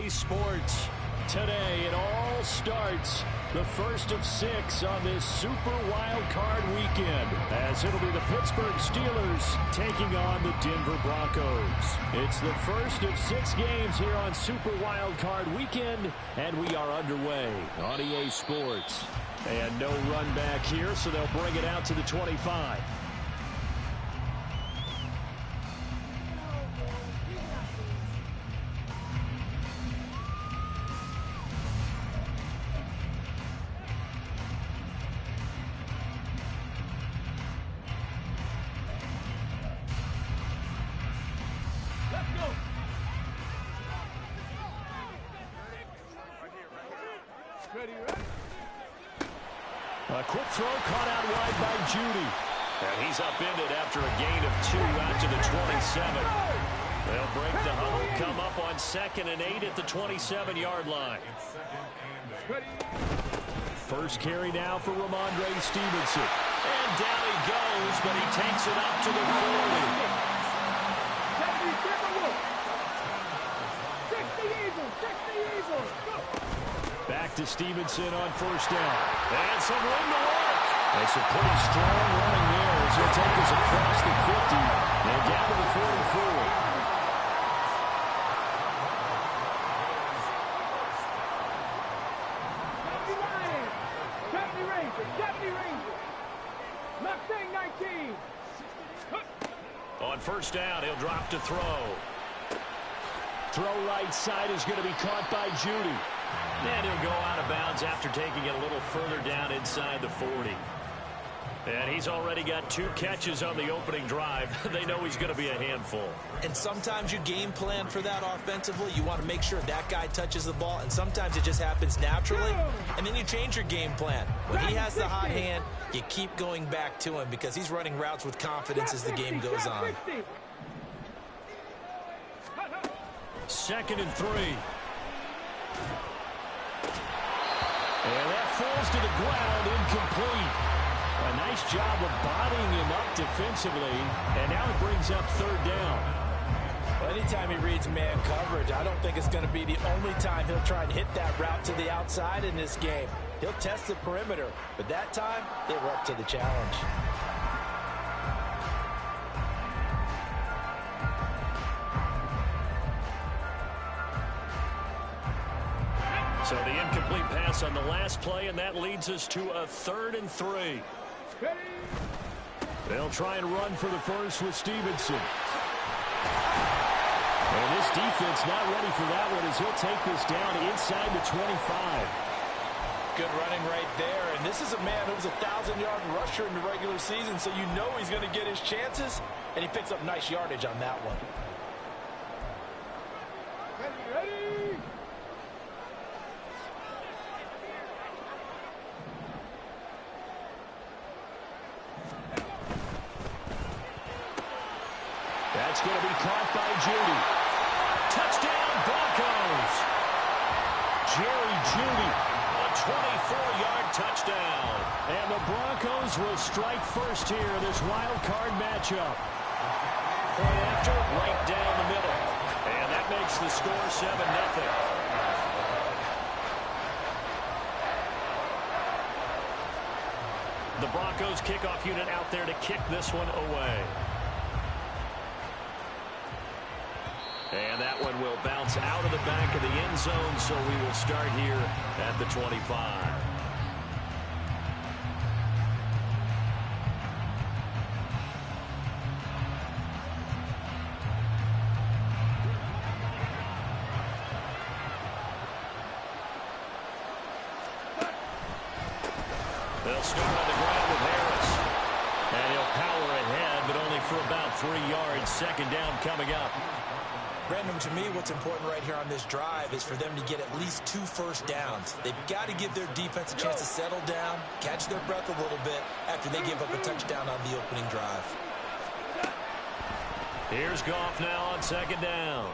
EA Sports. Today it all starts, the first of 6 on this Super Wild Card weekend, as it'll be the Pittsburgh Steelers taking on the Denver Broncos. It's the first of 6 games here on Super Wild Card weekend, and we are underway on EA Sports. And no run back here, so they'll bring it out to the 25. A quick throw caught out wide by Judy. And he's upended after a gain of 2 out to the 27. They'll break the huddle, come up on 2nd and 8 at the 27-yard line. First carry now for Ramondre Stevenson. And down he goes, but he takes it up to the 40. Back to Stevenson on first down. And some room to work. It's a pretty strong running there as he'll take us across the 50 and down to the 44. On first down, he'll drop to throw. Throw right side is going to be caught by Judy. And he'll go out of bounds after taking it a little further down inside the 40. And he's already got 2 catches on the opening drive. They know he's going to be a handful. And sometimes you game plan for that offensively. You want to make sure that guy touches the ball, and sometimes it just happens naturally. And then you change your game plan. When he has the hot hand, you keep going back to him because he's running routes with confidence as the game goes on. 2nd and 3. And that falls to the ground, incomplete. A nice job of bodying him up defensively, and now it brings up 3rd down. Well, anytime he reads man coverage, I don't think it's going to be the only time he'll try and hit that route to the outside in this game. He'll test the perimeter, but that time, they were up to the challenge. So the incomplete pass on the last play, and that leads us to a 3rd and 3. They'll try and run for the first with Stevenson. And this defense not ready for that one as he'll take this down inside the 25. Good running right there, and this is a man who was a 1,000-yard rusher in the regular season, so you know he's going to get his chances, and he picks up nice yardage on that one. Ready. That's going to be caught by Judy. Touchdown, Broncos. Jerry Judy, a 24-yard touchdown. And the Broncos will strike first here in this wild card matchup. Point after, right down the middle. And that makes the score 7-0. The Broncos kickoff unit out there to kick this one away. And that one will bounce out of the back of the end zone, so we will start here at the 25. They'll start on the ground with Harris. And he'll power ahead, but only for about 3 yards. 2nd down coming up. Brandon, to me, what's important right here on this drive is for them to get at least 2 first downs. They've got to give their defense a chance to settle down, catch their breath a little bit after they give up a touchdown on the opening drive. Here's Goff now on 2nd down.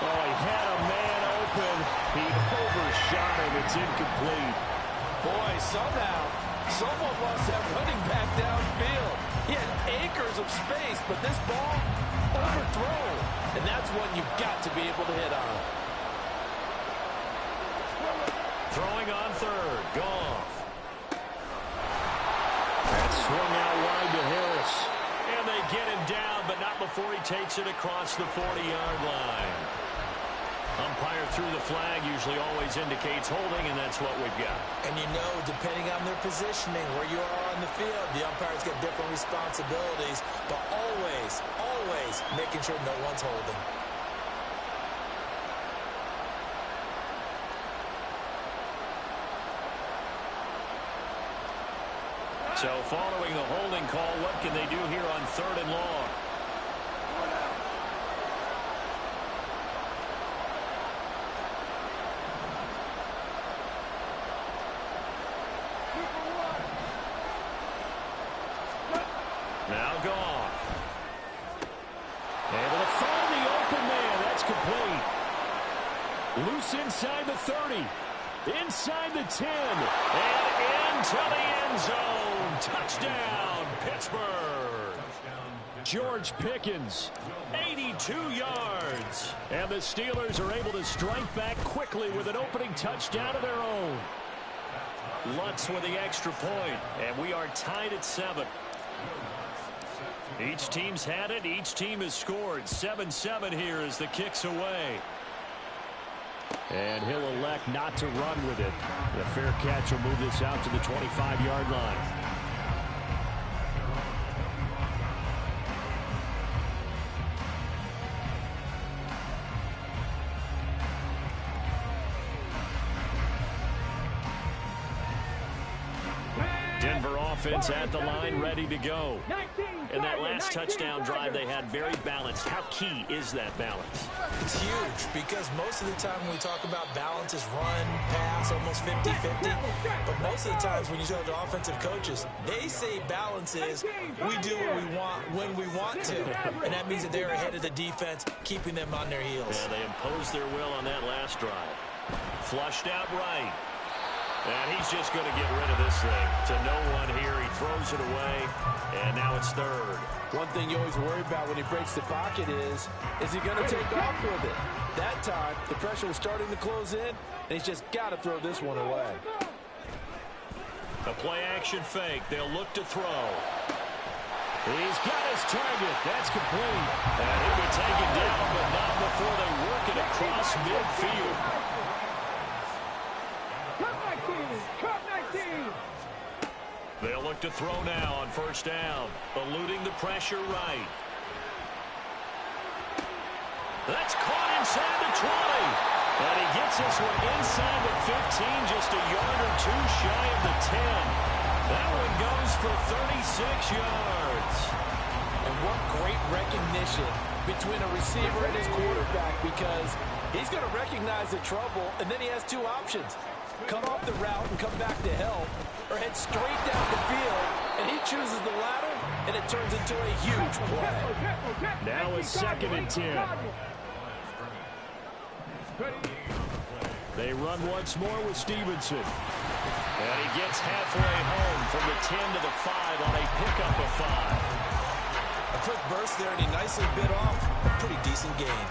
Oh, he had a man open. He overshot him. It's incomplete. Boy, somehow Someone lost that running back downfield. He had acres of space, but this ball overthrown. And that's one you've got to be able to hit on. Throwing on third. Goff. That's swung out wide to Harris. And they get him down, but not before he takes it across the 40-yard line. Umpire threw the flag, usually always indicates holding, and that's what we've got. And you know, depending on their positioning, where you are on the field, the umpires get different responsibilities, but always, always making sure no one's holding. So following the holding call, what can they do here on third and long? Now Goff. Able to find the open man. That's complete. Loose inside the 30. Inside the 10. And into the end zone. Touchdown, Pittsburgh. George Pickens, 82 yards. And the Steelers are able to strike back quickly with an opening touchdown of their own. Lutz with the extra point. And we are tied at 7. Each team's had it. Each team has scored. 7-7 here as the kick's away. And he'll elect not to run with it. The fair catch will move this out to the 25-yard line. Denver offense at the line, ready to go. And that last touchdown drive they had very balanced. How key is that balance? It's huge because most of the time when we talk about balance is run, pass, almost 50-50. But most of the times when you talk to offensive coaches, they say balance is we do what we want when we want to. And that means that they're ahead of the defense, keeping them on their heels. Yeah, they imposed their will on that last drive. Flushed out right. And he's just going to get rid of this thing to no one here. He throws it away, and now it's third. One thing you always worry about when he breaks the pocket is he going to take off with it? That time, the pressure was starting to close in, and he's just got to throw this one away. A play-action fake. They'll look to throw. He's got his target. That's complete. And he'll be taken down, but not before they work it across midfield. They'll look to throw now on first down. Eluding the pressure right. That's caught inside the 20. And he gets this one inside the 15, just a yard or two shy of the 10. That one goes for 36 yards. And what great recognition between a receiver and his quarterback, because he's going to recognize the trouble, and then he has two options. Cut off the route and come back to help, or head straight down the field, and he chooses the latter, and it turns into a huge play. Now it's 2nd and 10. They run once more with Stevenson. And he gets halfway home from the 10 to the 5 on a pickup of 5. A quick burst there, and he nicely bit off a pretty decent gain.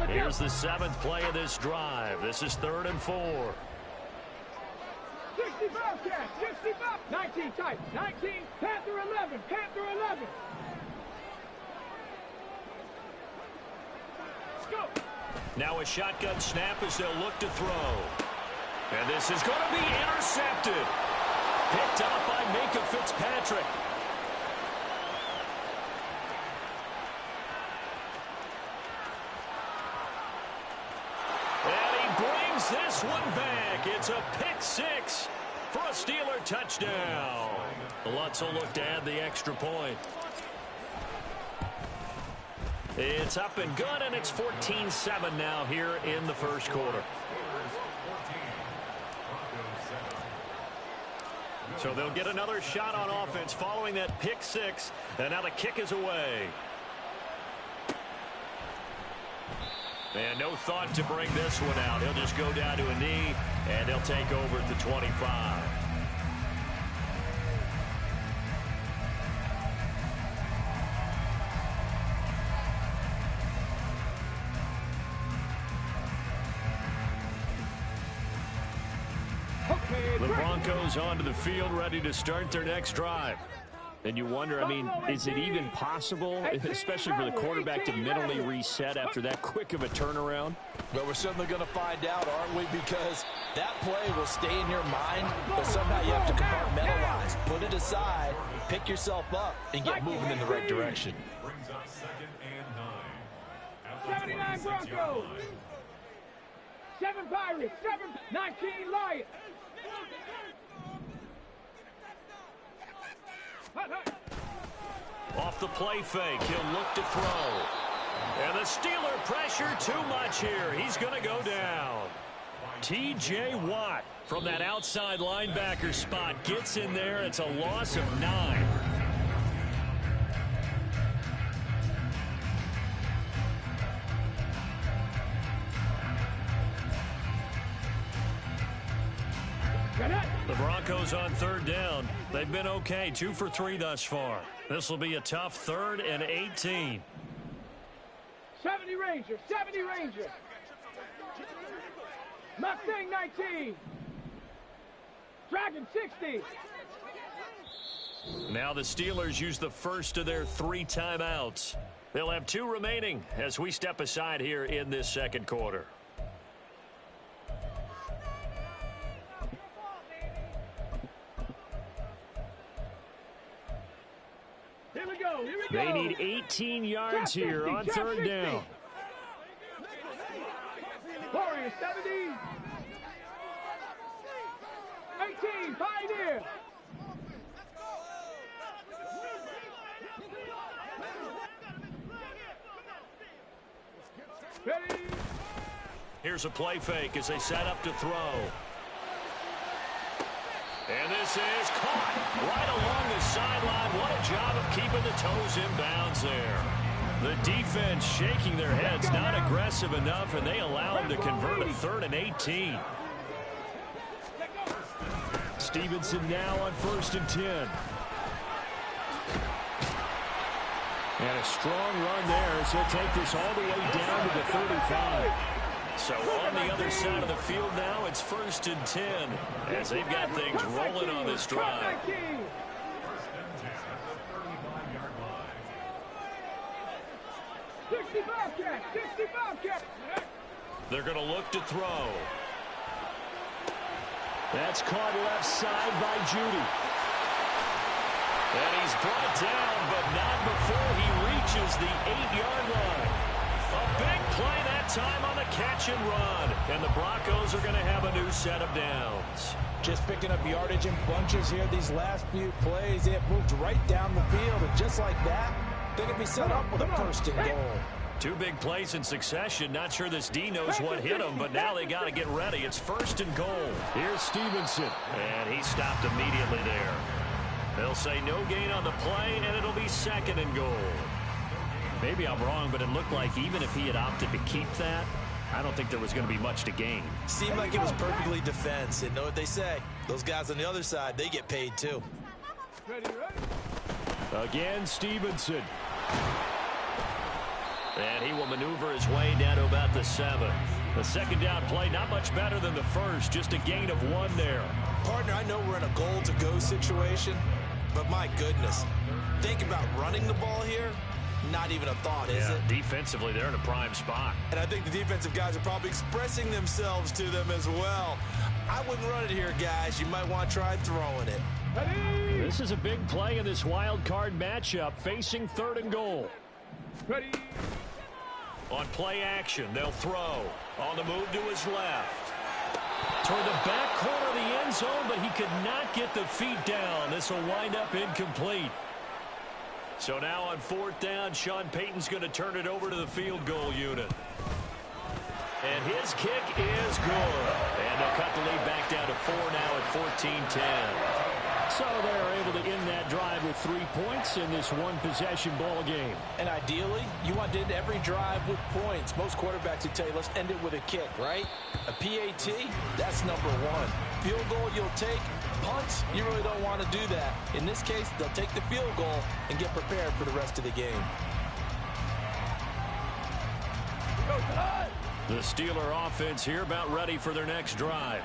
Here's the 7th play of this drive. This is 3rd and 4. 60 Bobcat, 60 Bob, 19 tight, 19, Panther 11, Panther 11. Let's go. Now a shotgun snap as they'll look to throw. And this is going to be intercepted. Picked up by Minkah Fitzpatrick. This one back. It's a pick 6 for a Steeler touchdown. Lutz will look to add the extra point. It's up and good, and it's 14-7 now here in the first quarter. So they'll get another shot on offense following that pick 6, and now the kick is away. And no thought to bring this one out. He'll just go down to a knee, and they'll take over at the 25. The Broncos onto the field, ready to start their next drive. And you wonder, I mean, is it even possible, especially for the quarterback, to mentally reset after that quick of a turnaround? Well, we're certainly going to find out, aren't we? Because that play will stay in your mind, but somehow you have to compartmentalize, put it aside, pick yourself up, and get moving in the right direction. Brings up 2nd and 9. 79 Broncos. 7 Pirates. 19 Lions. Off the play fake, he'll look to throw. And the Steeler pressure too much here. He's going to go down. T.J. Watt from that outside linebacker spot gets in there. It's a loss of 9. The Broncos on 3rd down. They've been okay, 2 for 3 thus far. This will be a tough 3rd and 18. 70 Ranger. 70 Ranger. Mustang 19. Dragon 60. Now the Steelers use the first of their 3 timeouts. They'll have 2 remaining as we step aside here in this second quarter. Here we go. They need 18 yards here on 3rd down. Warriors 70. 18 Pioneer. Ready. Here's a play fake as they set up to throw. And this is caught right along the sideline. What a job of keeping the toes in bounds there. The defense shaking their heads, not aggressive enough, and they allow them to convert a 3rd and 18. Stevenson now on 1st and 10. And a strong run there as he'll take this all the way down to the 35. So on the other side of the field now, it's 1st and 10 as they've got things rolling on this drive. 65 catch. 65 catch. They're going to look to throw. That's caught left side by Judy. And he's brought down, but not before he reaches the 8-yard line. A big play that time on the catch and run. And the Broncos are going to have a new set of downs. Just picking up yardage in bunches here these last few plays. They have moved right down the field, and just like that, they can be set up with a 1st and goal. 2 big plays in succession. Not sure this D knows what hit him, but now they got to get ready. It's 1st and goal. Here's Stevenson, and he stopped immediately there. They'll say no gain on the play, and it'll be 2nd and goal. Maybe I'm wrong, but it looked like even if he had opted to keep that, I don't think there was going to be much to gain. Seemed like it was perfectly defense. And know what they say? Those guys on the other side, they get paid too. Again, Stevenson. And he will maneuver his way down to about the 7. The 2nd down play, not much better than the first. Just a gain of 1 there. Partner, I know we're in a goal-to-go situation, but my goodness. Think about running the ball here. Not even a thought, is it? Defensively, they're in a prime spot. And I think the defensive guys are probably expressing themselves to them as well. I wouldn't run it here, guys. You might want to try throwing it. This is a big play in this wild card matchup, facing 3rd and goal. Ready. On play action, they'll throw. On the move to his left. Toward the back corner of the end zone, but he could not get the feet down. This will wind up incomplete. So now on 4th down, Sean Payton's going to turn it over to the field goal unit. And his kick is good. And they'll cut the lead back down to 4 now at 14-10. So they're able to end that drive with 3 points in this one-possession ball game. And ideally, you want to end every drive with points. Most quarterbacks would tell you, let's end it with a kick, right? A PAT, that's number one. Field goal you'll take. Punts, you really don't want to do that. In this case, they'll take the field goal and get prepared for the rest of the game. The Steeler offense here about ready for their next drive.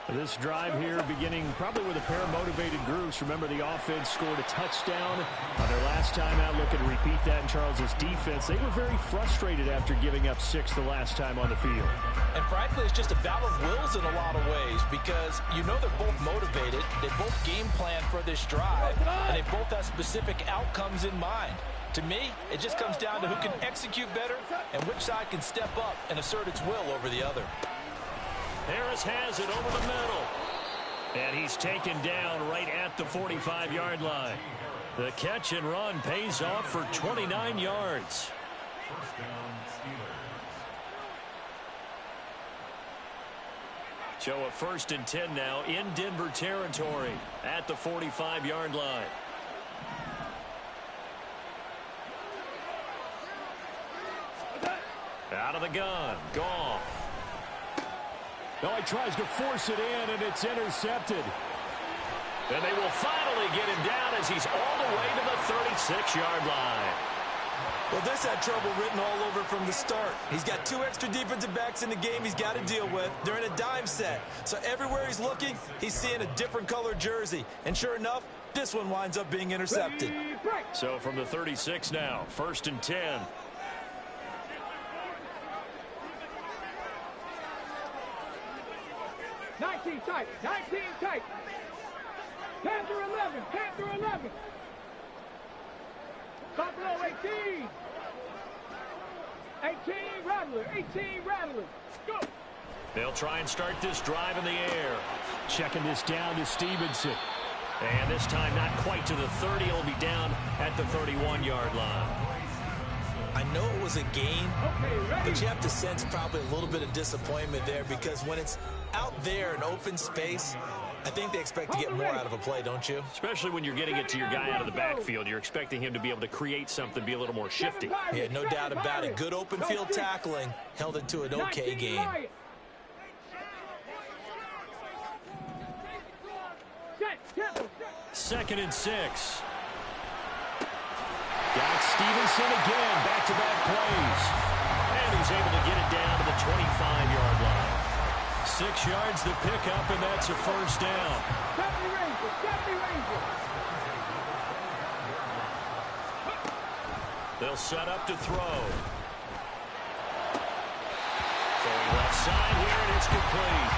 This drive here beginning probably with a pair of motivated groups. Remember, the offense scored a touchdown on their last time out. Looking to repeat that in Charles's defense. They were very frustrated after giving up 6 the last time on the field. And frankly, it's just a battle of wills in a lot of ways because you know they're both motivated. They both game plan for this drive, and they both have specific outcomes in mind. To me, it just comes down to who can execute better and which side can step up and assert its will over the other. Harris has it over the middle. And he's taken down right at the 45-yard line. The catch and run pays off for 29 yards. So a 1st and 10 now in Denver territory at the 45-yard line. Out of the gun, Goff. No, he tries to force it in, and it's intercepted. And they will finally get him down as he's all the way to the 36-yard line. Well, this had trouble written all over from the start. He's got 2 extra defensive backs in the game he's got to deal with. They're in a dime set. So everywhere he's looking, he's seeing a different color jersey. And sure enough, this one winds up being intercepted. So from the 36 now, 1st and 10. Tight, 19 tight. Panther 11, Panther 11. Buffalo 18. 18 Rattler, 18 Rattler. Go. They'll try and start this drive in the air. Checking this down to Stevenson. And this time not quite to the 30. He'll be down at the 31-yard line. I know it was a gain, but you have to sense probably a little bit of disappointment there because when it's out there in open space, I think they expect to get more out of a play, don't you? Especially when you're getting it to your guy out of the backfield. You're expecting him to be able to create something, be a little more shifty. Yeah, no doubt about it. Good open field tackling held it to an okay game. 2nd and 6. Got Stevenson again, back-to-back plays. And he's able to get it down to the 25-yard line. 6 yards the pickup, and that's a 1st down. They'll set up to throw. Throwing left side here, and it's complete.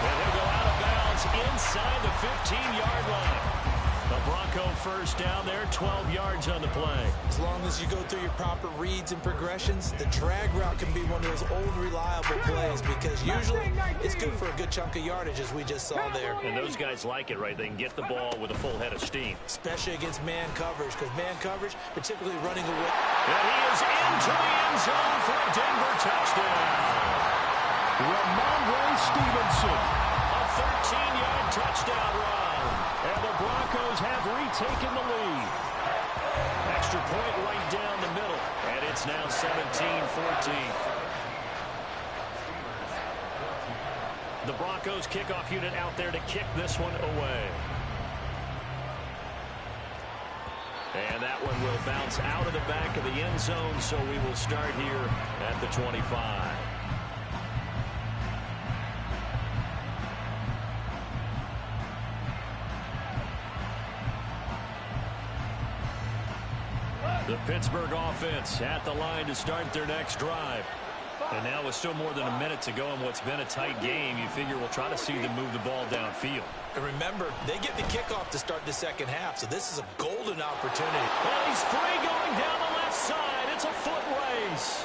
And he'll go out of bounds inside the 15-yard line. The Bronco 1st down there, 12 yards on the play. As long as you go through your proper reads and progressions, the drag route can be one of those old reliable plays because usually it's good for a good chunk of yardage as we just saw there. And those guys like it, right? They can get the ball with a full head of steam. Especially against man coverage because man coverage, particularly running away. And he is into the end zone for a Denver touchdown. Ramondre Stevenson, a 13-yard touchdown run. And the Broncos have retaken the lead. Extra point right down the middle. And it's now 17-14. The Broncos kickoff unit out there to kick this one away. And that one will bounce out of the back of the end zone, so we will start here at the 25. The Pittsburgh offense at the line to start their next drive. And now with still more than a minute to go in what's been a tight game, you figure we'll try to see them move the ball downfield. And remember, they get the kickoff to start the second half, so this is a golden opportunity. Well, he's free going down the left side. It's a foot race.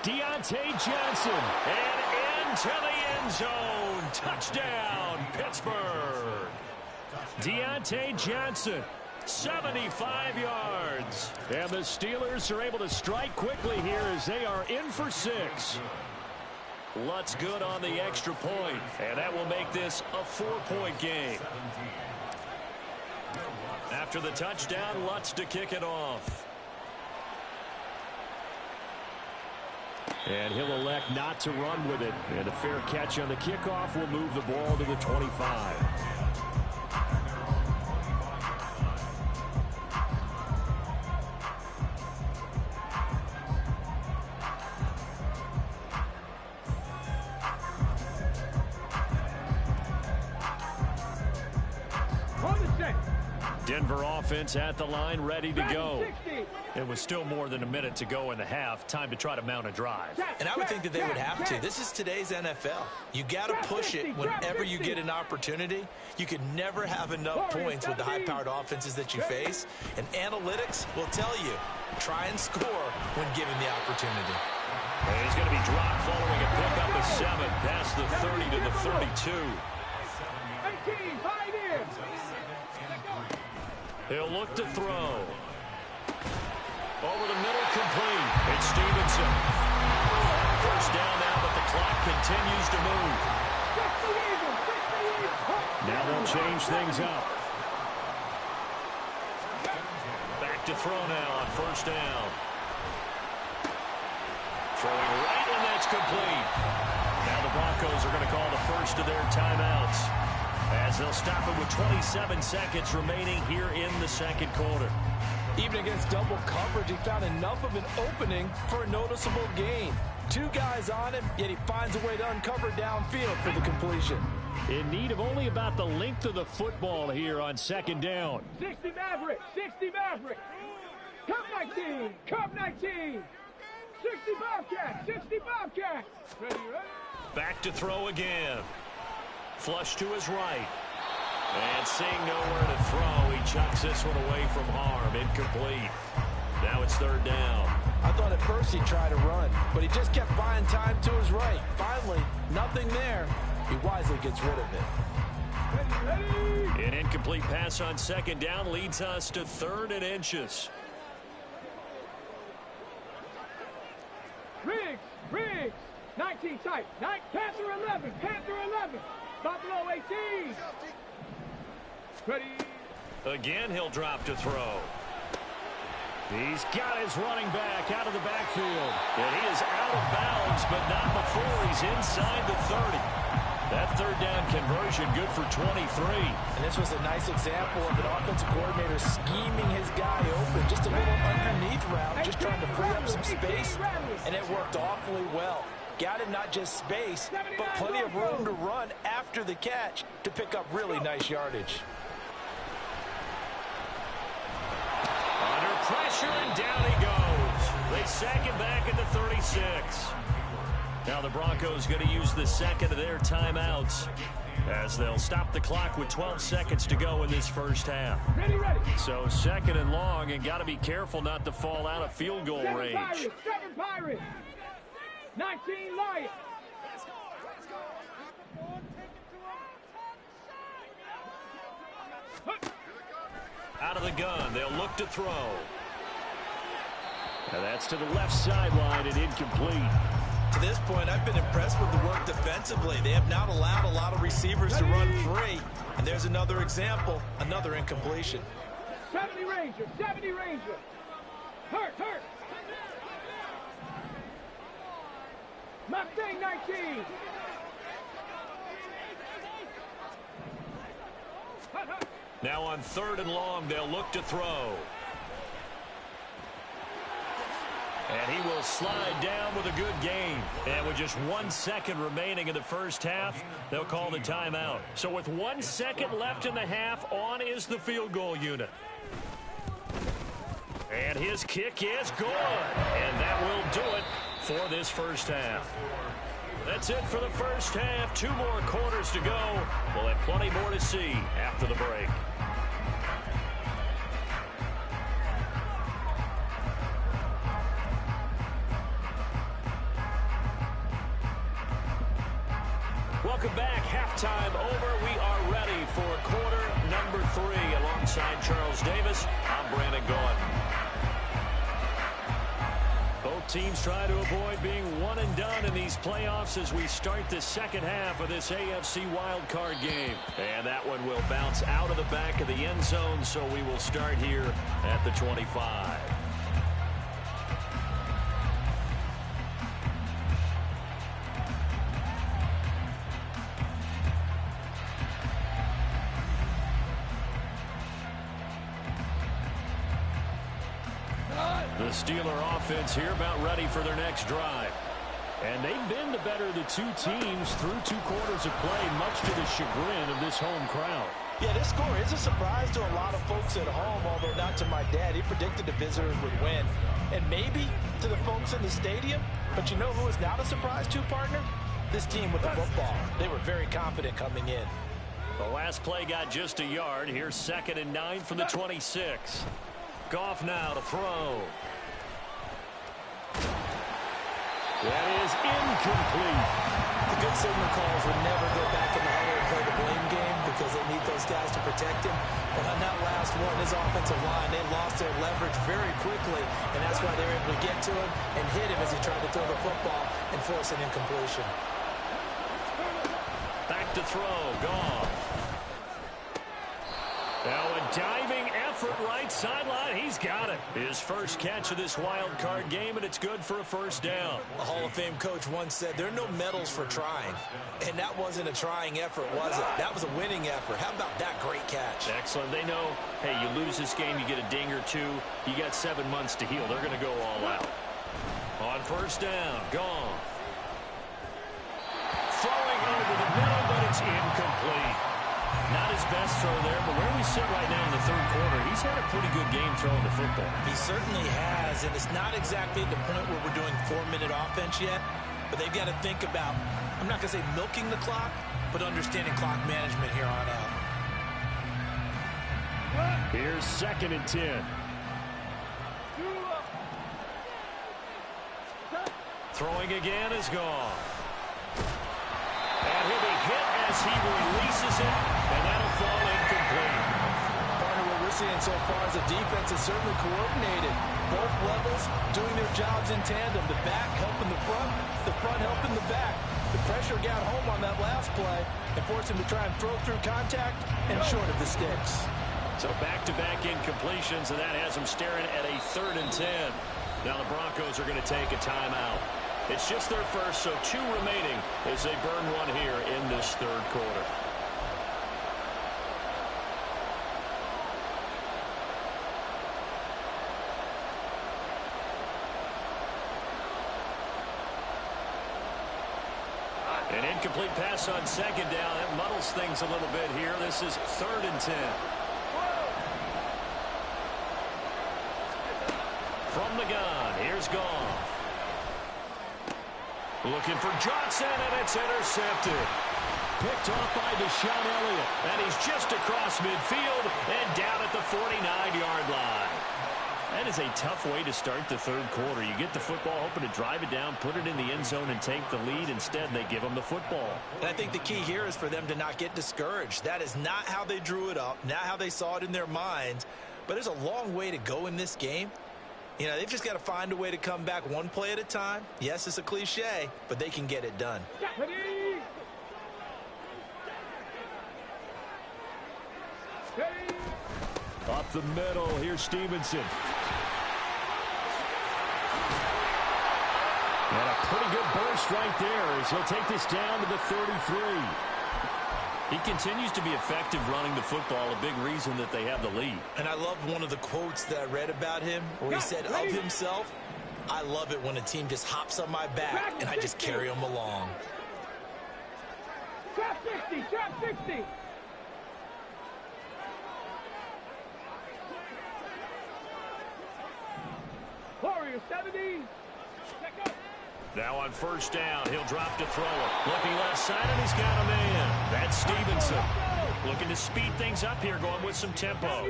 Deontay Johnson, and into the end zone. Touchdown, Pittsburgh. Deontay Johnson, 75 yards. And the Steelers are able to strike quickly here as they are in for 6. Lutz good on the extra point, and that will make this a 4-point game. after the touchdown, Lutz to kick it off. And he'll elect not to run with it. And a fair catch on the kickoff will move the ball to the 25. Denver offense at the line, ready to go. It was still more than a minute to go in the half. Time to try to mount a drive. And I would think that they would have to. This is today's NFL. You got to push it whenever you get an opportunity. You could never have enough points with the high-powered offenses that you face. And analytics will tell you, try and score when given the opportunity. And he's going to be dropped following a pickup of 7 past the 30 to the 32. 18, hide in. He'll look to throw. Over the middle, complete. It's Stevenson. First down now, but the clock continues to move. Now they'll change things up. Back to throw now on first down. Throwing right, and that's complete. Now the Broncos are going to call the first of their timeouts, as they'll stop it with 27 seconds remaining here in the second quarter. Even against double coverage, he found enough of an opening for a noticeable gain. 2 guys on him, yet he finds a way to uncover downfield for the completion. In need of only about the length of the football here on second down. 60 Maverick, 60 Maverick. Cup 19, Cup 19. 60 Bobcat, 60 Bobcat. Ready, ready? Back to throw again. Flush to his right. And seeing nowhere to throw, he chucks this one away from harm. Incomplete. Now it's third down. I thought at first he'd try to run, but he just kept buying time to his right. Finally, nothing there. He wisely gets rid of it. Ready, ready. An incomplete pass on second down leads us to 3rd and inches. Riggs. 19 tight. Panther 11, Panther 11. Buffalo 18. Ready. Again, he'll drop to throw. He's got his running back out of the backfield. And he is out of bounds, but not before he's inside the 30. That third down conversion good for 23. And this was a nice example of an offensive coordinator scheming his guy open. Just a little underneath route, just trying to free up some space. And it worked awfully well. Got him not just space, but plenty of room to run after the catch to pick up really nice yardage. Under pressure, and down he goes. They sack him back at the 36. Now the Broncos going to use the second of their timeouts, as they'll stop the clock with 12 seconds to go in this first half. Ready, ready. So second and long, and got to be careful not to fall out of field goal range. 7 Pirates. 19 Lions. Out of the gun, they'll look to throw. And that's to the left sideline and incomplete. To this point, I've been impressed with the work defensively. They have not allowed a lot of receivers to run free. And there's another example, another incompletion. 70 Ranger, 70 Ranger. Hurt. Mustang 19. Now on 3rd and long, they'll look to throw. And he will slide down with a good gain. And with just 1 second remaining in the first half, they'll call the timeout. So with 1 second left in the half, on is the field goal unit. And his kick is good. And that will do it for this first half. That's it for the first half. 2 more quarters to go. We'll have plenty more to see after the break. Welcome back. Halftime over. We are ready for quarter number 3. Alongside Charles Davis, I'm Brandon Gaudin. Both Teams try to avoid being one and done in these playoffs as we start the second half of this AFC wildcard game. And that one will bounce out of the back of the end zone, so we will start here at the 25. The Steeler offense here about ready for their next drive. And they've been the better of the two teams through 2 quarters of play, much to the chagrin of this home crowd. Yeah, this score is a surprise to a lot of folks at home, although not to my dad. He predicted the visitors would win. And maybe to the folks in the stadium. But you know who is not a surprise to, partner? This team with the football. They were very confident coming in. The last play got just a yard. Here's 2nd and 9 from the 26. Goff now to throw. That is incomplete. The good signal calls would never go back in the huddle and play the blame game because they need those guys to protect him. But on that last one, his offensive line, they lost their leverage very quickly, and that's why they were able to get to him and hit him as he tried to throw the football and force an incompletion. Back to throw. Goff. Now a diving effort right sideline. He's got it. His first catch of this wild card game, and it's good for a first down. A Hall of Fame coach once said there are no medals for trying. And that wasn't a trying effort, was it? That was a winning effort. How about that great catch? Excellent. They know, hey, you lose this game, you get a ding or two. You got 7 months to heal. They're going to go all out. On first down, Goff. Throwing over the middle, but it's incomplete. Not his best throw there, but where we sit right now in the 3rd quarter, he's had a pretty good game throwing the football. He certainly has, and it's not exactly at the point where we're doing 4-minute offense yet, but they've got to think about, I'm not going to say milking the clock, but understanding clock management here on out. Here's 2nd and 10. Throwing again is Goff. And he'll be hit as he releases it, and that'll fall incomplete. Partner, what we're seeing so far is the defense is certainly coordinated. Both levels doing their jobs in tandem. The back helping the front helping the back. The pressure got home on that last play and forced him to try and throw through contact and short of the sticks. So back-to-back incompletions, and that has him staring at a 3rd and 10. Now the Broncos are going to take a timeout. It's just their first, so 2 remaining as they burn one here in this 3rd quarter. An incomplete pass on 2nd down. That muddles things a little bit here. This is 3rd and 10. From the gun, here's Goff. Looking for Johnson, and it's intercepted. Picked off by Deshaun Elliott, and he's just across midfield and down at the 49-yard line. That is a tough way to start the 3rd quarter. You get the football, hoping to drive it down, put it in the end zone, and take the lead. Instead, they give them the football. And I think the key here is for them to not get discouraged. That is not how they drew it up, not how they saw it in their minds. But there's a long way to go in this game. You know, they've just got to find a way to come back one play at a time. Yes, it's a cliche, but they can get it done. Up the middle, here's Stevenson. And a pretty good burst right there as he'll take this down to the 33. He continues to be effective running the football, a big reason that they have the lead. And I love one of the quotes that I read about him where he said of himself, I love it when a team just hops on my back and I just carry them along. Trap 60, trap 60. Warrior 70. Now on first down, he'll drop to throw it. Looking left side, and he's got a man. That's Stevenson. Looking to speed things up here, going with some tempo.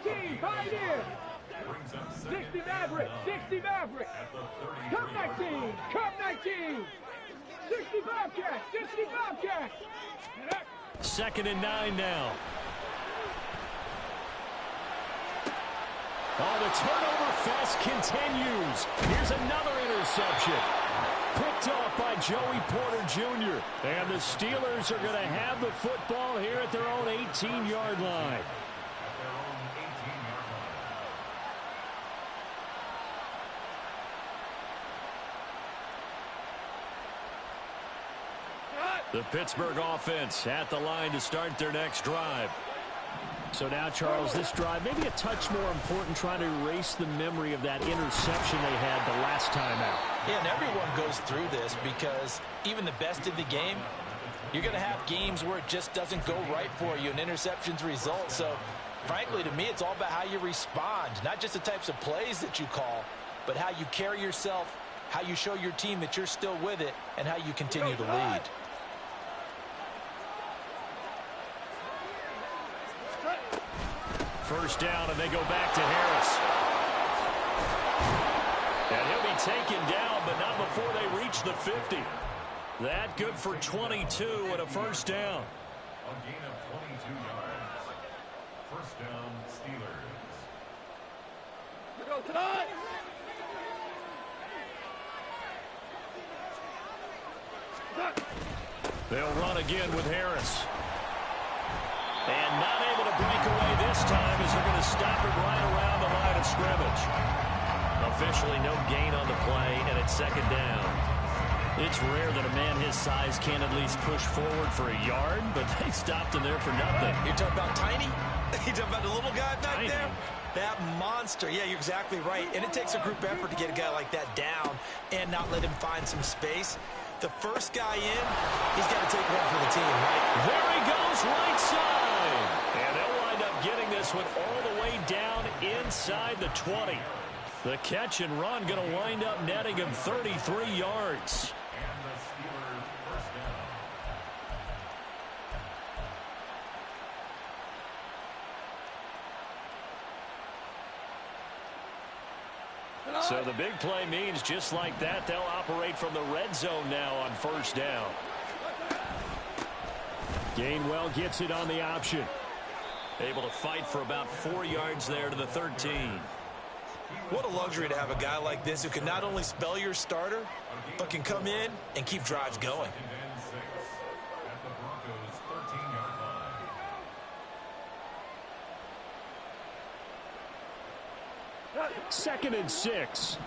18, Pioneer. 60 Maverick, 60 Maverick. Cup 19, Cup 19. 60 Bobcat, 60 Bobcat. 2nd and 9 now. Oh, the turnover fest continues. Here's another interception. Picked off by Joey Porter Jr. And the Steelers are going to have the football here at their own 18-yard line. The Pittsburgh offense at the line to start their next drive. So now, Charles, this drive maybe a touch more important, trying to erase the memory of that interception they had the last time out. Yeah, and everyone goes through this because even the best in the game, you're going to have games where it just doesn't go right for you and interceptions result. So, frankly, to me, it's all about how you respond, not just the types of plays that you call, but how you carry yourself, how you show your team that you're still with it, and how you continue to lead. First down, and they go back to Harris. And he'll be taken down, but not before they reach the 50. That good for 22 and a first down. A gain of 22 yards. First down, Steelers. You go tonight. They'll run again with Harris. And not able to break away this time as they're going to stop it right around the line of scrimmage. Officially no gain on the play, and it's second down. It's rare that a man his size can at least push forward for a yard, but they stopped him there for nothing. You're talking about Tiny? You're talking about the little guy back Tiny. there? That monster. Yeah, you're exactly right. And it takes a group effort to get a guy like that down and not let him find some space. The first guy in, he's got to take one for the team, right? There he goes, right side. And they'll wind up getting this one all the way down inside the 20. The catch and run going to wind up netting him 33 yards. And the Steelers first down. So the big play means just like that, they'll operate from the red zone now on first down. Gainwell gets it on the option. Able to fight for about 4 yards there to the 13. What a luxury to have a guy like this who can not only spell your starter, but can come in and keep drives going. And 6 at the Broncos' 13-yard line. Second and 6.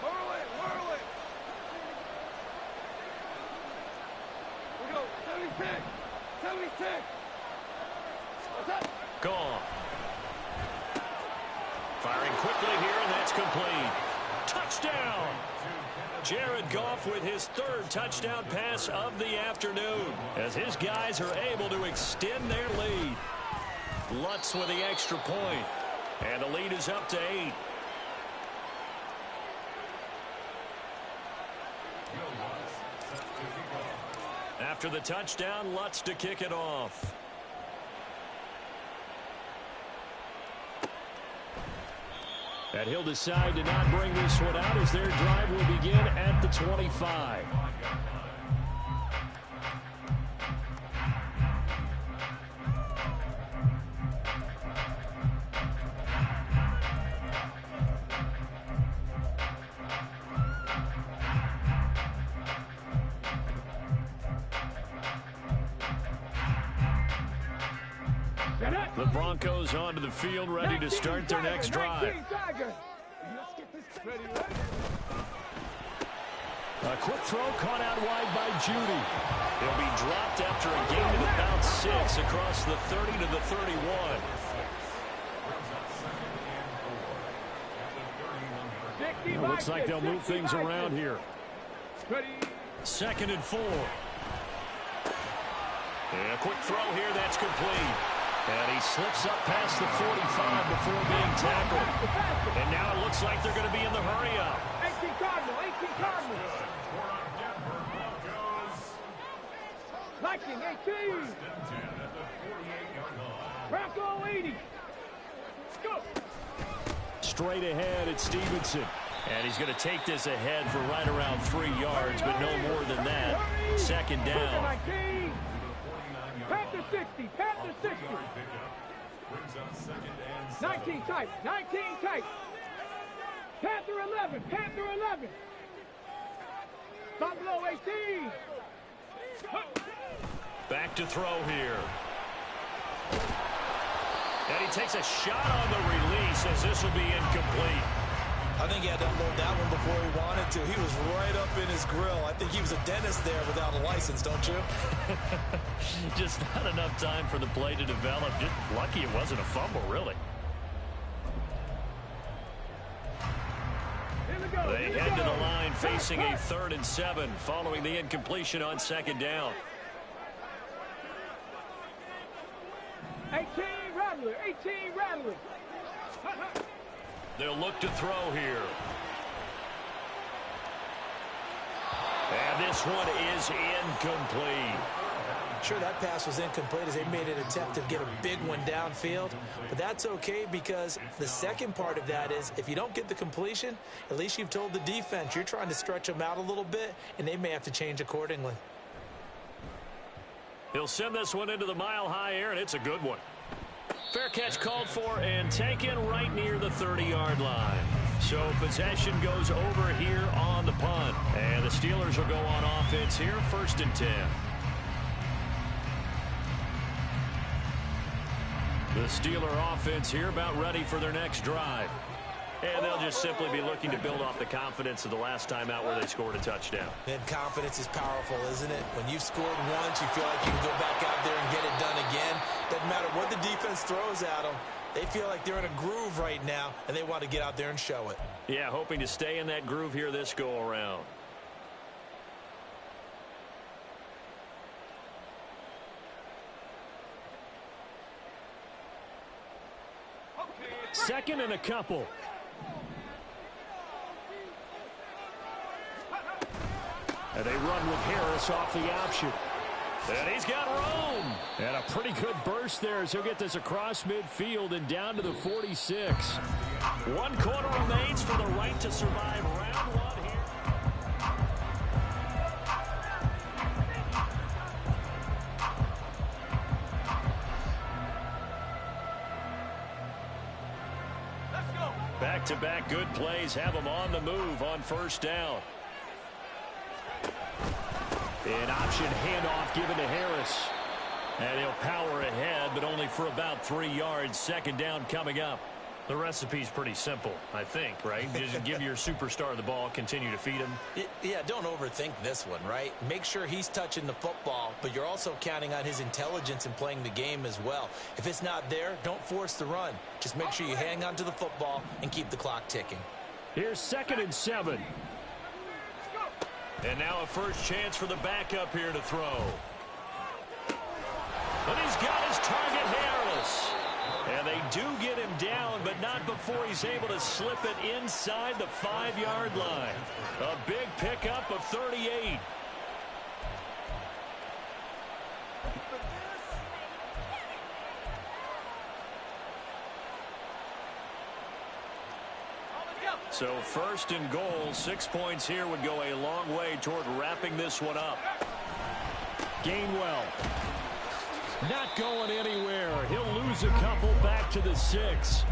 Whirl it. We go. 76. What's up? Gone. Firing quickly here, and that's complete. Touchdown! Jared Goff with his third touchdown pass of the afternoon as his guys are able to extend their lead. Lutz with the extra point, and the lead is up to 8. After the touchdown, Lutz to kick it off. And he'll decide to not bring this one out as their drive will begin at the 25. The Broncos onto the field, ready to start their next drive. A quick throw caught out wide by Judy. He'll be dropped after a gain of about 6 across the 30 to the 31. It looks like they'll move things around here. Second and 4. And a quick throw here, that's complete. And he slips up past the 45 before being tackled. And now it looks like they're going to be in the hurry-up. 18 Cardinals. Viking 18. Bronco 80. Go. Straight ahead at Stevenson. And he's going to take this ahead for right around 3 yards, but no more than that. Second down. Panther 60. Brings up second and 19 tight. 19 tight. Panther 11. Panther 11. Buffalo 18. Back to throw here. And he takes a shot on the release as this will be incomplete. I think he had to unload that one before he wanted to. He was right up in his grill. I think he was a dentist there without a license, don't you? Just not enough time for the play to develop. Just lucky it wasn't a fumble, really. They head to the line facing a 3rd and 7 following the incompletion on 2nd down. 18 Rattler. 18 Rattler. They'll look to throw here. And this one is incomplete. Sure, that pass was incomplete as they made an attempt to get a big one downfield. But that's okay because the second part of that is if you don't get the completion, at least you've told the defense you're trying to stretch them out a little bit, and they may have to change accordingly. He'll send this one into the mile-high air, and it's a good one. Fair catch called for and taken right near the 30-yard line. So possession goes over here on the punt. And the Steelers will go on offense here, 1st and 10. The Steeler offense here about ready for their next drive. And they'll just simply be looking to build off the confidence of the last time out where they scored a touchdown. And confidence is powerful, isn't it? When you've scored once, you feel like you can go back out there and get it done again. Doesn't matter what the defense throws at them. They feel like they're in a groove right now, and they want to get out there and show it. Yeah, hoping to stay in that groove here this go-around. Second and a couple. And they run with Harris off the option. And he's got room. And a pretty good burst there as he'll get this across midfield and down to the 46. 1 quarter remains for the right to survive round 1 here. Back-to-back good plays have them on the move on 1st down. An option handoff given to Harris. And he'll power ahead, but only for about 3 yards. 2nd down coming up. The recipe's pretty simple, I think, right? Just give your superstar the ball, continue to feed him. Yeah, don't overthink this one, right? Make sure he's touching the football, but you're also counting on his intelligence in playing the game as well. If it's not there, don't force the run. Just make sure you hang on to the football and keep the clock ticking. Here's 2nd and 7. And now a first chance for the backup here to throw. But he's got his target, Harris. And they do get him down, but not before he's able to slip it inside the 5-yard line. A big pickup of 38. So 1st and goal, 6 points here would go a long way toward wrapping this one up. Gainwell. Not going anywhere. He'll lose a couple back to the 6.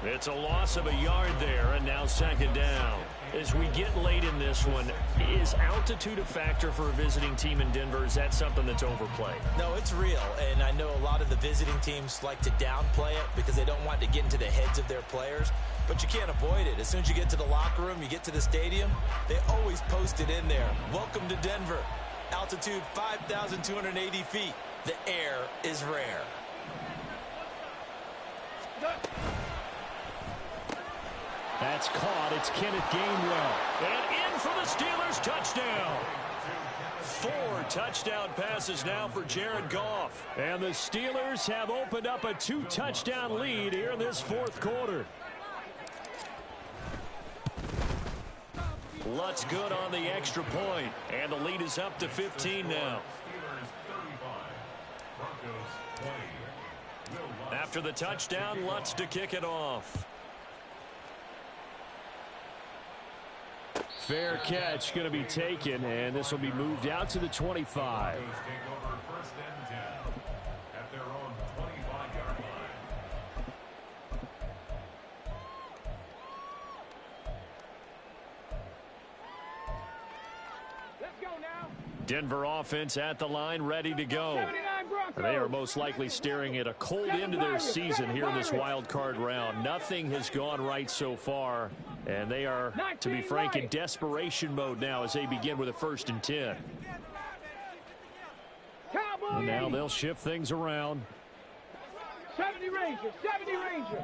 It's a loss of a yard there, and now 2nd down. As we get late in this one, is altitude a factor for a visiting team in Denver? Is that something that's overplayed? No, it's real, and I know a lot of the visiting teams like to downplay it because they don't want to get into the heads of their players, but you can't avoid it. As soon as you get to the locker room, you get to the stadium, they always post it in there. Welcome to Denver. Altitude 5,280 feet. The air is rare. That's caught. It's Kenneth Gainwell. And in for the Steelers touchdown. 4 touchdown passes now for Jared Goff. And the Steelers have opened up a 2-touchdown lead here in this 4th quarter. Lutz good on the extra point. And the lead is up to 15 now. After the touchdown, Lutz to kick it off. Fair catch going to be taken, and this will be moved out to the 25. Denver offense at the line, ready to go. 79 Broncos. They are most likely staring at a cold end to their season here in this wild card round. Nothing has gone right so far, and they are, to be frank, in desperation mode now as they begin with a 1st and 10. And now they'll shift things around. 70 Rangers, 70 Rangers.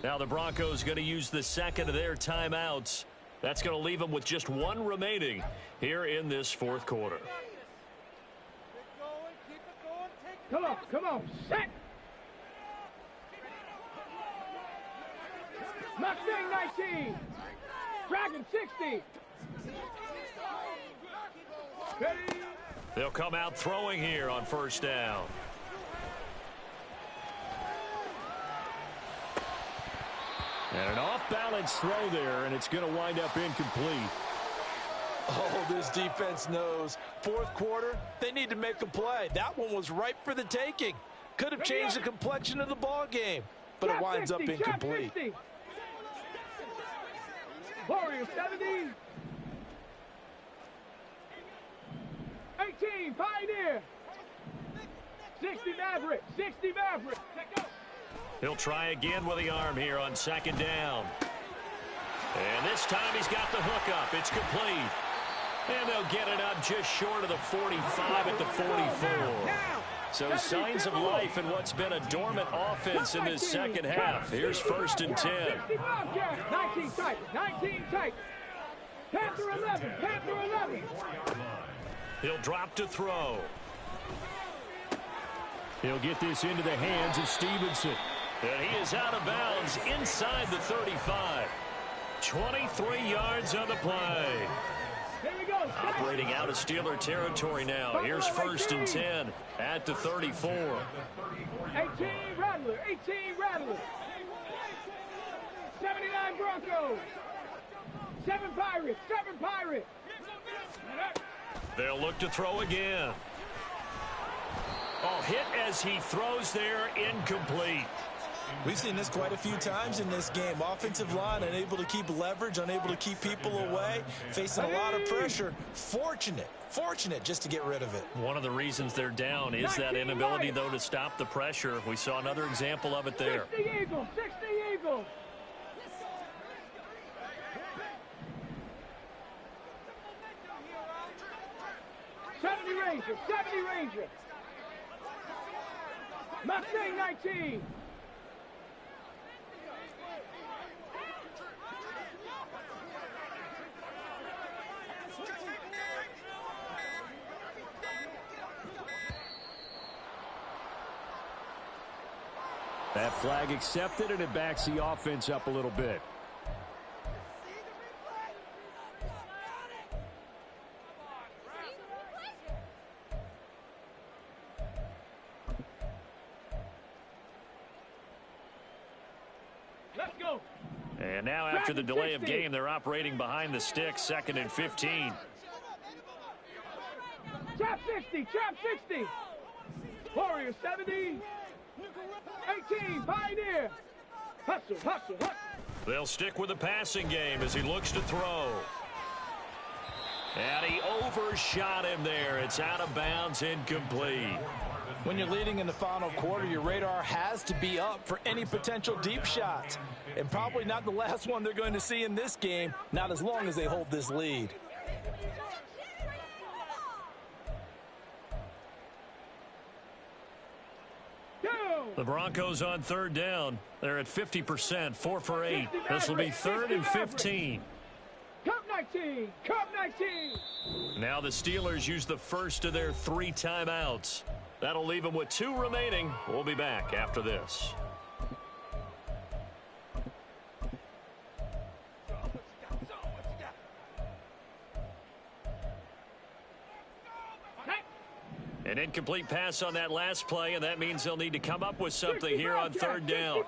Now the Broncos going to use the second of their timeouts. That's going to leave them with just one remaining here in this 4th quarter. Come on, set. Mustang 19. Dragon 60. Ready. They'll come out throwing here on 1st down. And an off-balance throw there, and it's going to wind up incomplete. Oh, this defense knows. 4th quarter, they need to make a play. That one was ripe for the taking. Could have changed the complexion of the ball game, but it winds up incomplete. Warriors 70. 18, Pioneer. 60 Maverick, 60 Maverick. He'll try again with the arm here on 2nd down. And this time he's got the hook up. It's complete. And they'll get it up just short of the 45 at the 44. So signs of life in what's been a dormant offense in this 2nd half. Here's 1st and 10. 19 tight, 19 tight. Panther 11, Panther 11. He'll drop to throw. He'll get this into the hands of Stevenson. And he is out of bounds inside the 35. 23 yards on the play. Here we go. Operating out of Steeler territory now. Here's 1st and 10 at the 34. 18 Rattler, 18 Rattler. 79 Broncos. 7 Pirates, 7 Pirates. They'll look to throw again. Oh, hit as he throws there, incomplete. We've seen this quite a few times in this game. Offensive line unable to keep leverage, unable to keep people away, facing a lot of pressure. Fortunate just to get rid of it. One of the reasons they're down is that inability, though, to stop the pressure. We saw another example of it there. 60 Eagles, 60 Eagles. Rangers, 70 Rangers. Mustang 19. That flag accepted, and it backs the offense up a little bit. Let's go. And now after the delay of game, they're operating behind the sticks, 2nd and 15. Trap 60, trap 60. Warriors 70. 18, Pioneer. Hustle, hustle, hustle. They'll stick with the passing game as he looks to throw. And he overshot him there. It's out of bounds, incomplete. When you're leading in the final quarter, your radar has to be up for any potential deep shots. And probably not the last one they're going to see in this game, not as long as they hold this lead. The Broncos on 3rd down. They're at 50%, 4 for 8. This will be 3rd and 15. Cup 19, Cup 19. Now the Steelers use the first of their 3 timeouts. That'll leave them with 2 remaining. We'll be back after this. An incomplete pass on that last play, and that means they'll need to come up with something here on 3rd down.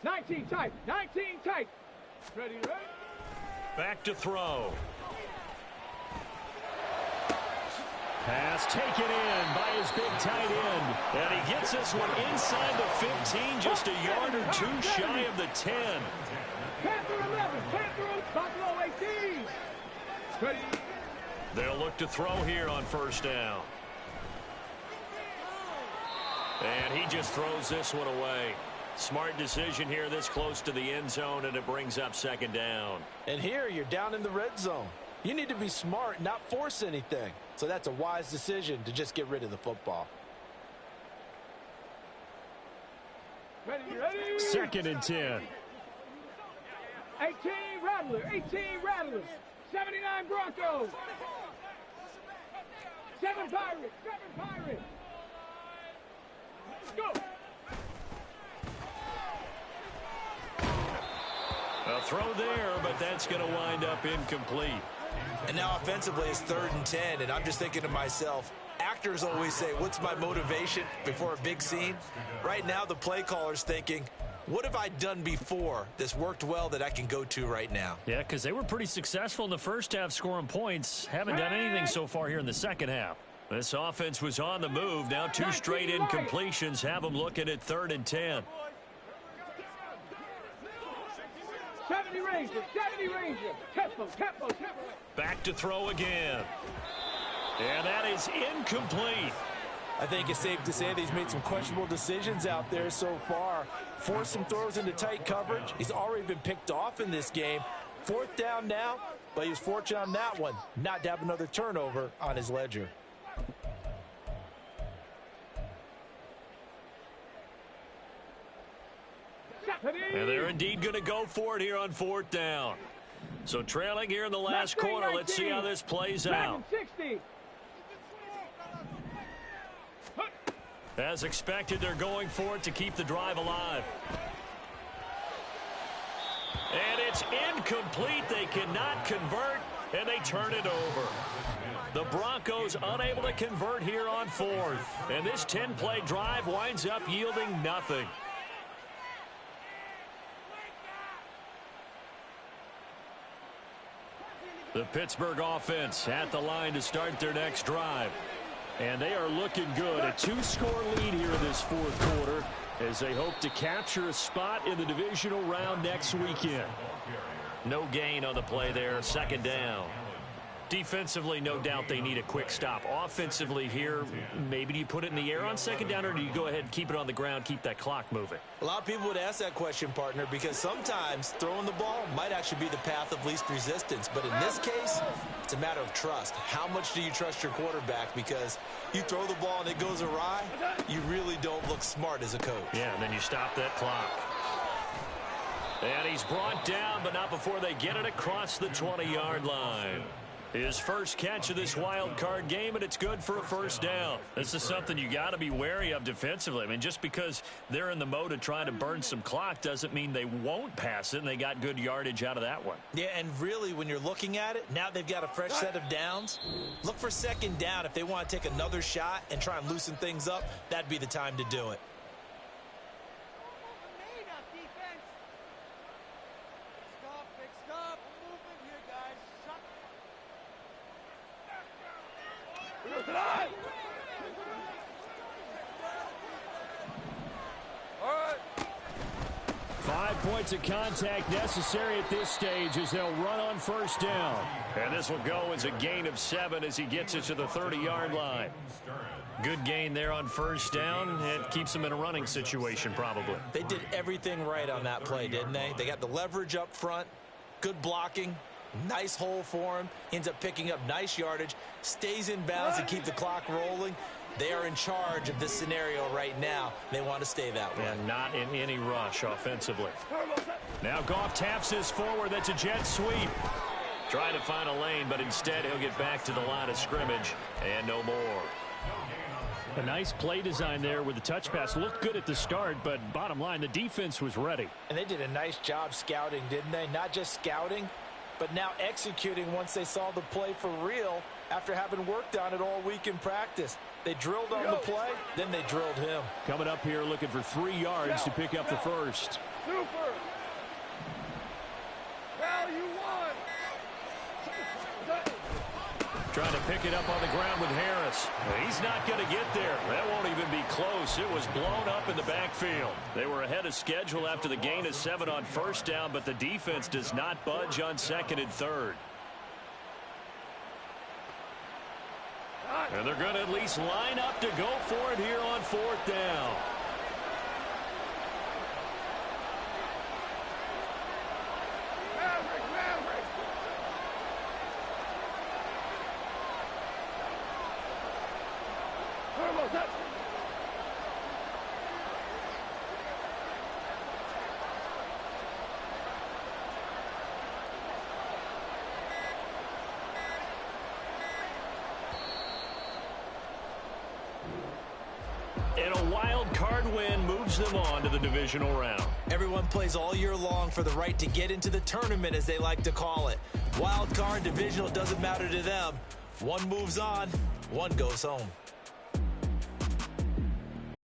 19 tight, 19 tight. Ready, ready. Back to throw. Pass taken in by his big tight end. And he gets this one inside the 15, just a yard or two shy of the 10. Panther 11, Panther Buffalo 18. Good. They'll look to throw here on first down. And he just throws this one away. Smart decision here this close to the end zone, and it brings up second down. And here you're down in the red zone. You need to be smart, not force anything. So that's a wise decision to just get rid of the football. Ready, ready. Second and 10. 18 Rattler, 18 Rattler. 79 Broncos. 7 Pirates, 7 Pirates. Go. A throw there, but that's going to wind up incomplete. And now offensively it's 3rd and 10, and I'm just thinking to myself, actors always say, what's my motivation before a big scene? Right now the play caller's thinking, what have I done before that's worked well that I can go to right now? Yeah, because they were pretty successful in the first half scoring points. Haven't done anything so far here in the second half. This offense was on the move. Now 2 straight incompletions have them looking at 3rd and 10. 70 Rangers, 70 Rangers. Tempo. Back to throw again. And that is incomplete. I think it's safe to say that he's made some questionable decisions out there so far. Forced some throws into tight coverage. He's already been picked off in this game. 4th down now, but he was fortunate on that one not to have another turnover on his ledger. And they're indeed going to go for it here on 4th down. So trailing here in the last quarter. Let's see how this plays out. 60. As expected, they're going for it to keep the drive alive. And it's incomplete. They cannot convert, and they turn it over. The Broncos unable to convert here on 4th. And this 10-play drive winds up yielding nothing. The Pittsburgh offense at the line to start their next drive. And they are looking good. A 2-score lead here in this 4th quarter as they hope to capture a spot in the divisional round next weekend. No gain on the play there. 2nd down. Defensively, no doubt they need a quick stop. Offensively here, maybe do you put it in the air on 2nd down, or do you go ahead and keep it on the ground, keep that clock moving? A lot of people would ask that question, partner, because sometimes throwing the ball might actually be the path of least resistance. But in this case, it's a matter of trust. How much do you trust your quarterback? Because you throw the ball and it goes awry, you really don't look smart as a coach. Yeah, and then you stop that clock. And he's brought down, but not before they get it across the 20-yard line. His first catch of this wild card game, and it's good for a 1st down. This is something you got to be wary of defensively. I mean, just because they're in the mode of trying to burn some clock doesn't mean they won't pass it, and they got good yardage out of that one. Yeah, and really, when you're looking at it, now they've got a fresh set of downs. Look for 2nd down. If they want to take another shot and try and loosen things up, that'd be the time to do it. Points of contact necessary at this stage as they'll run on 1st down. And this will go as a gain of 7 as he gets it to the 30-yard line. Good gain there on 1st down. It keeps them in a running situation probably. They did everything right on that play, didn't they? They got the leverage up front, good blocking, nice hole for him, ends up picking up nice yardage, stays in bounds to keep the clock rolling. They are in charge of this scenario right now. They want to stay that way. And not in any rush offensively. Now Goff taps this forward. That's a jet sweep. Trying to find a lane, but instead he'll get back to the line of scrimmage and no more. A nice play design there with the touch pass. Looked good at the start, but bottom line, the defense was ready. And they did a nice job scouting, didn't they? Not just scouting, but now executing once they saw the play for real after having worked on it all week in practice. They drilled on the play, then they drilled him. Coming up here looking for 3 yards to pick up the 1st. Super. Hell, you won. Trying to pick it up on the ground with Harris. He's not going to get there. That won't even be close. It was blown up in the backfield. They were ahead of schedule after the gain of 7 on first down, but the defense does not budge on second and third. And they're going to at least line up to go for it here on fourth down. And a wild card win moves them on to the divisional round. Everyone plays all year long for the right to get into the tournament, as they like to call it. Wild card, divisional, doesn't matter to them. One moves on, one goes home.